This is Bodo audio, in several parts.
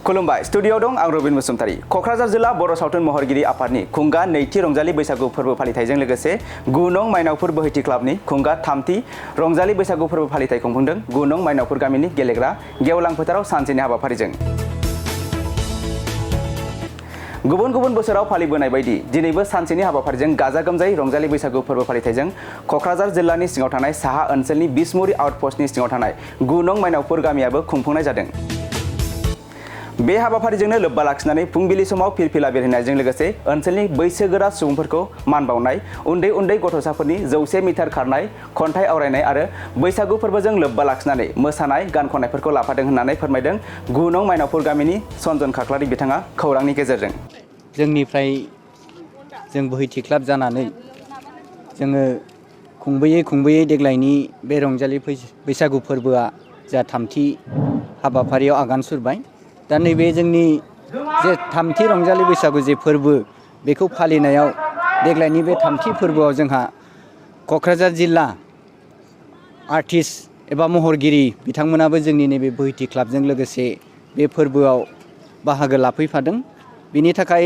खुलुमबाय स्टुडियोआव दं आं रबिन बसुमतारी। कक्राझार जिल्ला बर' सावथुन महरगिरि आफादनि खुंगा नैथि रंजालि बैसागु फोरबो फालिथायजों लोगोसे 9 नं माइनावफोर बोहैथि क्लाबनि खुंगा 3थि रंजालि बैसागु फोरबो फालिथाय खुंफुंदों 9 नं माइनावफोर गामिनि गेलेग्रा गेवलां फोथाराव सानसेनि हाबाफारिजों। गुबुन गुबुन बोसोराव फालिबोनाय बायदि दिनैबो सानसेनि हाबाफारिजों गाजा गोमजायै रंजालि बैसागु फोरबो फालिथायजों कक्राझार जिल्लानि सिङाव थानाय साहा ओनसोलनि बिसमुरि आउटपोस्टनि सिङाव थानाय 9 नं माइनावफोर गामियाबो खुंफुंनाय जादों। बे हाबाफारिजोंनो लोब्बा लाखिनानै फुंबिलि समाव फिरफिला बेरहोनायजों लोगोसे ओनसोलनि बैसोगोरा सुबुंफोरखौ मान बावनाय, उन्दै उन्दै गथ'साफोरनि 100 मिटार खारनाय, खन्थाइ आवरायनाय आरो बैसागु फोरबोजों लोब्बा लाखिनानै मोसानाय गान खननायफोरखौ लाफादों होननानै फोरमायदों 9 नं माइनावफोर गामिनि सनजन खाख्लारि बिथाङा खौरांनि गेजेरजों। जोंनिफ्राय जों बोहैथि क्लाब जानानै जोङो खुंबोयै देग्लायनि बे रंजालि बैसागु फोरबोआ जा 3थि हाबाफारियाव आगान सुरबाय। दा नैबे जोंनि जे 3थि रंजालि बैसागु जे फोरबो बेखौ फालिनायाव देग्लायनि बे 3थि फोरबोआव जोंहा कक्राझार जिल्ला आर्टिस्ट एबा महरगिरि बिथांमोनाबो जोंनि नैबे बोहैथि क्लाबजों लोगोसे बे फोरबोआव बाहागो लाफैफादों। बिनि थाखाय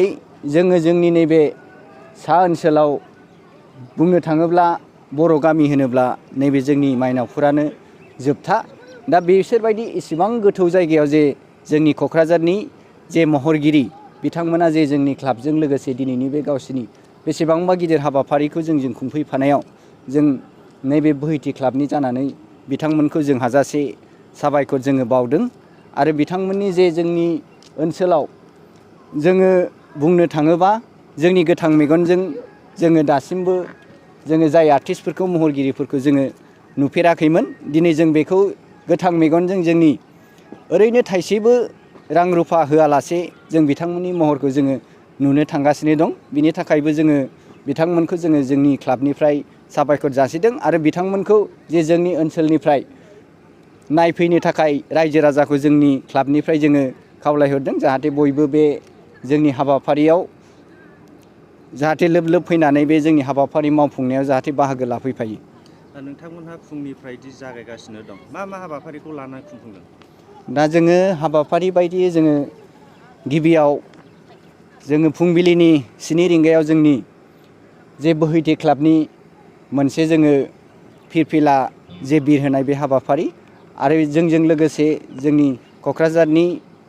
जोङो जोंनि नैबे सा ओनसोलाव बुंनो थाङोब्ला बर' गामि होनोब्ला नैबे जोंनि माइनावफोरानो जोबथा। दा बिसोरबायदि इसिबां गोथौ जायगायाव जे जोंनि कक्राझारनि जे महरगिरि बिथांमोना जे जोंनि क्लाबजों लोगोसे दिनैनि बे गावसिनि बेसेबांबा गिदिर हाबाफारिखौ जों खुंफैफानायाव जों नैबे बोहैथि क्लाबनि जानानै बिथांमोनखौ जों हाजासे साबायखर जोङो बावदों। आरो बिथांमोननि जे जोंनि ओनसोलाव जोङो बुंनो थाङोबा जोंनि गोथां मेगनजों जोङो दासिमबो जोङो जाय आर्टिस्टफोरखौ महरगिरिफोरखौ जोङो नुफेराखैमोन, दिनै जों बेखौ गोथां मेगनजों जोंनि ओरैनो थाइसेबो रां रुफा होआलासे जों बिथांमोननि महरखौ जोङो नुनो थांगासिनो दं। बिनि थाखायबो जोङो बिथांमोनखौ जोङो जोंनि क्लाबनिफ्राय साबायखर जासिदों आरो बिथांमोनखौ जे जोंनि ओनसोलनिफ्राय नायफैनो थाखाय रायजो राजाखौ जोंनि क्लाबनिफ्राय जोङो खावलायहरदों, जाहाथे बयबो बे जोंनि हाबाफारियाव जाहाथे लोब फैनानै बे जोंनि हाबाफारि मावफुंनायाव जाहाथे बाहागो लाफैफायो। नोंथांमोनहा फुंनिफ्राय दि जागायगासिनो दं, मा हाबाफारिखौ लानानै खुंफुंदों? दा जोङो हाबाफारि बायदियै जोङो गिबियाव जोङो फुंबिलिनि 7 रिंगायाव जोंनि जे बोहैथि क्लाबनि मोनसे जोङो फिरफिला जे बिरहोनाय बे हाबाफारि आरो जोंजों लोगोसे जोंनि कक्राझारनि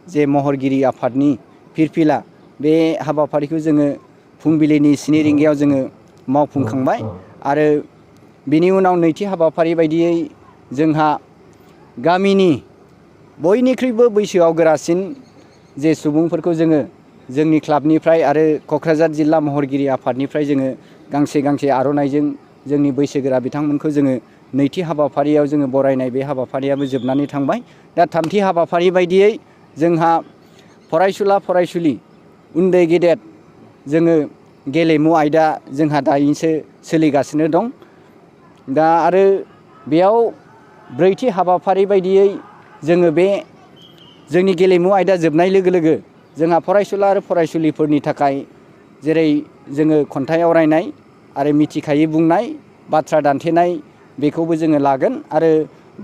जे महरगिरि आफादनि फिरफिला बे हाबाफारिखौ जोङो फुंबिलिनि 7 रिंगायाव जोङो मावफुंखांबाय। आरो बिनि उनाव नैथि हाबाफारि बायदियै जोंहा गामिनि बयनिख्रुइबो बैसोआव गोरासिन जे सुबुंफोरखौ जोङो जोंनि क्लाबनिफ्राय आरो कक्राझार जिल्ला महरगिरि आफादनिफ्राय जोङो गांसे आर'नाइजों जोंनि बैसोगोरा बिथांमोनखौ जोङो नैथि हाबाफारियाव जोङो बरायनाय बे हाबाफारियाबो जोबनानै थांबाय। दा 3थि हाबाफारि बायदियै जोंहा फरायसुला फरायसुलि उन्दै गेदेर जोङो गेलेमु आयदा जोंहा दायोसो सोलिगासिनो दं। दा आरो बेयाव 4थि हाबाफारि बायदियै जोङो बे जोंनि गेलेमु आयदा जोबनाय लोगो लोगो जोंहा फरायसुला आरो फरायसुलिफोरनि थाखाय जेरै जोङो खन्थाइ आवरायनाय आरो मिथिखायै बुंनाय, बाथ्रा दान्थेनाय बेखौबो जोङो लागोन। आरो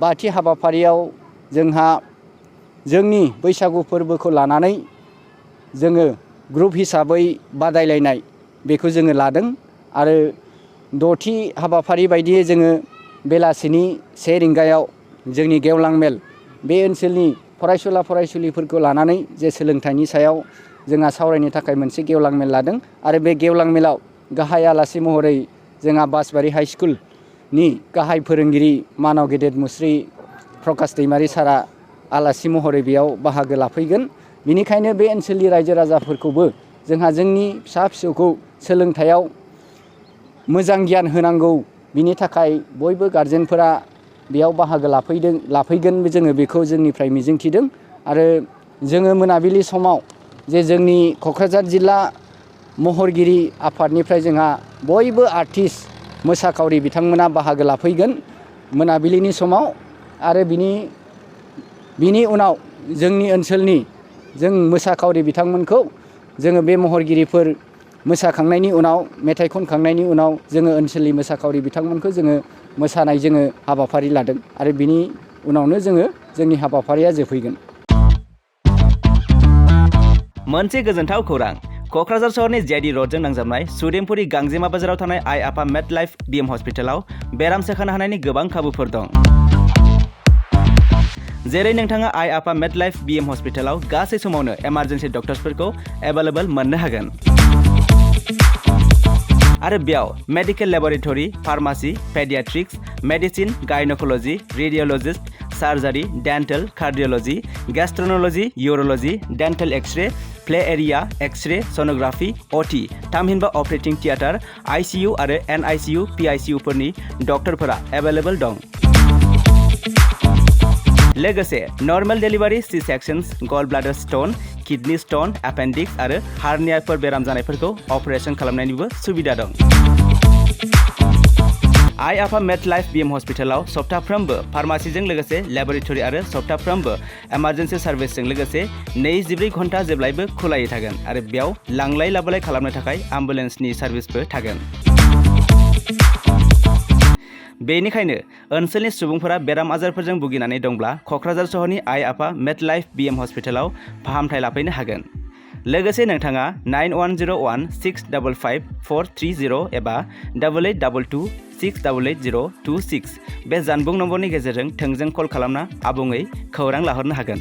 5थि हाबाफारियाव जोंहा जोंनि बैसागु फोरबोखौ लानानै जोङो ग्रुप हिसाबै बादायलायनाय बेखौ जोङो लादों। आरो 6थि हाबाफारि बायदियै जोङो बेलासिनि 1 रिंगायाव जोंनि गेवलां मेल बे ओनसोलनि फरायसुला फरायसुलिफोरखौ लानानै जे सोलोंथाइनि सायाव जोंहा सावरायनो थाखाय मोनसे गेवलां मेल लादों। आरो बे गेवलां मेलाव गाहाय आलासि महरै जोंहा बासबारि हाइ स्कुलनि गाहाय फोरोंगिरि मानाव गेदेर मुस्रि प्रकाश दैमारि सारा आलासि महरै बेयाव बाहागो लाफैगोन। बिनिखायनो बे ओनसोलनि रायजो राजाफोरखौबो जोंहा जोंनि फिसा फिसौखौ सोलोंथाइयाव मोजां गियान होनांगौ, बिनि थाखाय बयबो गारजेनफोरा बेयाव बाहागो लाफैगोन जोङो बेखौ जोंनिफ्राय मिजिंथिदों। आरो जोङो मोनाबिलि समाव जे जोंनि कक्राझार जिल्ला महरगिरि आफादनिफ्राय जोंहा बयबो आर्टिस्ट मोसाखावरि बिथांमोना बाहागो लाफैगोन मोनाबिलिनि समाव। आरो बिनि उनाव जोंनि ओनसोलनि जों मोसाखावरि बिथांमोनखौ जोङो बे महरगिरिफोर मोसाखांनायनि उनाव मेथाइ खनखांनायनि उनाव जोङो ओनसोलनि मोसाखावरि बिथांमोनखौ जोङो मोसानाय जोङो हाबाफारि लादों। आरो बिनि उनावनो जोंनि हाबाफारिया जोबहैगोन। मोनसे गोजोनथाव खौरां क'क्राझार सहरनि जेडी रडजों नांजाबनाय सुदेमपुरि गांजेमा बाजाराव थानाय आइ आफा मेड लाइफ बिएम हस्पिटालाव बेराम सोखानो हानायनि गोबां खाबुफोर दं। जेरै नोंथाङा आइ आफा मेड लाइफ बिएम हस्पिटालाव गासै समावनो इमारजेन्सि डक्टर्सफोरखौ एभेलेबल मोननो हागोन। आरो बेयाव medical laboratory, pharmacy, paediatrics, medicine, gynaecology, radiologist, surgery, dental, cardiology, gastroenterology, urology, dental X-ray, play area, X-ray, sonography, OT, थामहिनबा अपारेटिं थियेटार, आइसिइउ आरो एनआइसिइउ, पिआइसिइउफोरनि डक्टरफोरा एभेलेबल दं। लोगोसे normal delivery, C sections, gall bladder stone, kidney stone, appendix आरो हार्नियाफोर बेराम जानायफोरखौ अपारेसन खालामनायनिबो सुबिदा दं। आइ आफा मेड लाइफ बिएम हस्पिटालाव सप्ताफ्रोमबो फार्मासिजों लोगोसे लेबरेटरि आरो सप्ताफ्रोमबो इमारजेन्सि सार्भिसजों लोगोसे 24 घन्टा जेब्लायबो खुलायै थागोन आरो बेयाव लांलाय लाबोलाय खालामनो थाखाय एम्बुलेन्सनि सार्भिसबो थागोन। बेनिखायनो ओनसोलनि सुबुंफोरा बेराम आजारफोरजों भुगिनानै दंब्ला क'क्राझार सहरनि आइ आफा मेड लाइफ बिएम हस्पिटालाव फाहामथाय लाफैनो हागोन। लोगोसे नोंथाङा 9101655430 एबा 8822688026 बे जानबुं नम्बरनि गेजेरजों थोंजों कल खालामना आबुङै खौरां लाहरनो हागोन।